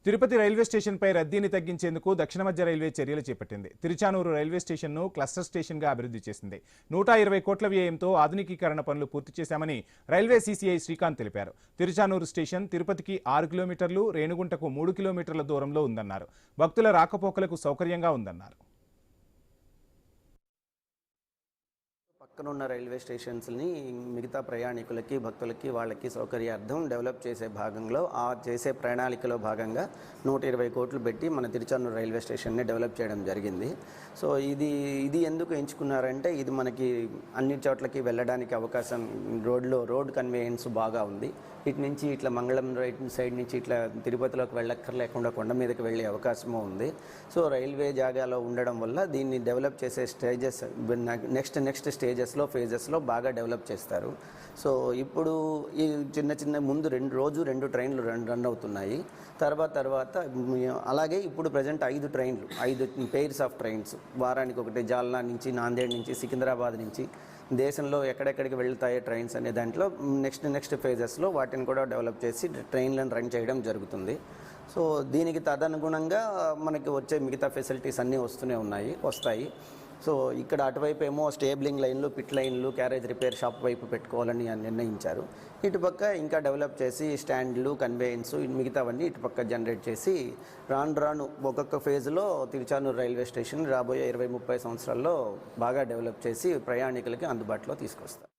Tirupati railway స్టేషన్పై రద్దీని తగ్గించేందుకు దక్షిణ మధ్య రైల్వే చర్యలు చేపట్టింది. తిరుచానూరు రైల్వే స్టేషన్ను క్లస్టర్ స్టేషన్గా అభివృద్ధి చేసింది. 120 కోట్ల వ్యయంతో ఆధునికీకరణ పనులు పూర్తి చేశామని రైల్వే సీసీఐ శ్రీకాంత్ తెలిపారు. తిరుచానూరు స్టేషన్ తిరుపతికి 6 కిలోమీటర్లు, రేణుగుంటకు 3 కిలోమీటర్ల దూరంలో ఉందన్నారు. భక్తుల రాకపోకలకు సౌకర్యంగా ఉందన్నారు. పక్కనున్న రైల్వే స్టేషన్స్ని మిగతా ప్రయాణికులకి, భక్తులకి, వాళ్ళకి సౌకర్యార్థం డెవలప్ చేసే భాగంలో చేసే ప్రణాళికలో భాగంగా 120 కోట్లు పెట్టి మన తిరుచానూరు రైల్వే స్టేషన్ని డెవలప్ చేయడం జరిగింది. సో ఇది ఎందుకు ఎంచుకున్నారంటే ఇది మనకి అన్ని చోట్లకి వెళ్ళడానికి అవకాశం, రోడ్ కన్వేయన్స్ బాగా ఉంది. ఇటు నుంచి ఇట్లా మంగళం సైడ్ నుంచి ఇట్లా తిరుపతిలోకి వెళ్ళక్కర్లేకుండా కొండ మీదకి వెళ్ళే అవకాశము ఉంది. సో రైల్వే జాగాలో ఉండడం వల్ల దీన్ని డెవలప్ చేసే స్టేజెస్ నెక్స్ట్ స్టేజెస్లో ఫేజెస్లో బాగా డెవలప్ చేస్తారు. సో ఇప్పుడు ఈ చిన్న ముందు రెండు ట్రైన్లు రన్ అవుతున్నాయి. తర్వాత అలాగే ఇప్పుడు ప్రజెంట్ 5 పెయిర్స్ ఆఫ్ ట్రైన్స్, వారానికి ఒకటి జాల్నా నుంచి, నాందేడ్ నుంచి, సికింద్రాబాద్ నుంచి, దేశంలో ఎక్కడెక్కడికి వెళ్తాయి ట్రైన్స్ అనే దాంట్లో నెక్స్ట్ ఫేజెస్లో వాటిని కూడా డెవలప్ చేసి ట్రైన్లను రన్ చేయడం జరుగుతుంది. సో దీనికి తదనుగుణంగా మనకి వచ్చే మిగతా ఫెసిలిటీస్ అన్నీ వస్తాయి. సో ఇక్కడ అటువైపు ఏమో స్టేబులింగ్ లైన్లు, పిట్ లైన్లు, క్యారేజ్ రిపేర్ షాప్ వైపు పెట్టుకోవాలని నిర్ణయించారు. ఇటుపక్క ఇంకా డెవలప్ చేసి స్టాండ్లు, కన్వేయన్స్, మిగతావన్నీ ఇటుపక్క జనరేట్ చేసి రాను ఒక్కొక్క ఫేజ్లో తిరుచానూరు రైల్వే స్టేషన్ రాబోయే 20-30 సంవత్సరాల్లో బాగా డెవలప్ చేసి ప్రయాణికులకి అందుబాటులో తీసుకొస్తారు.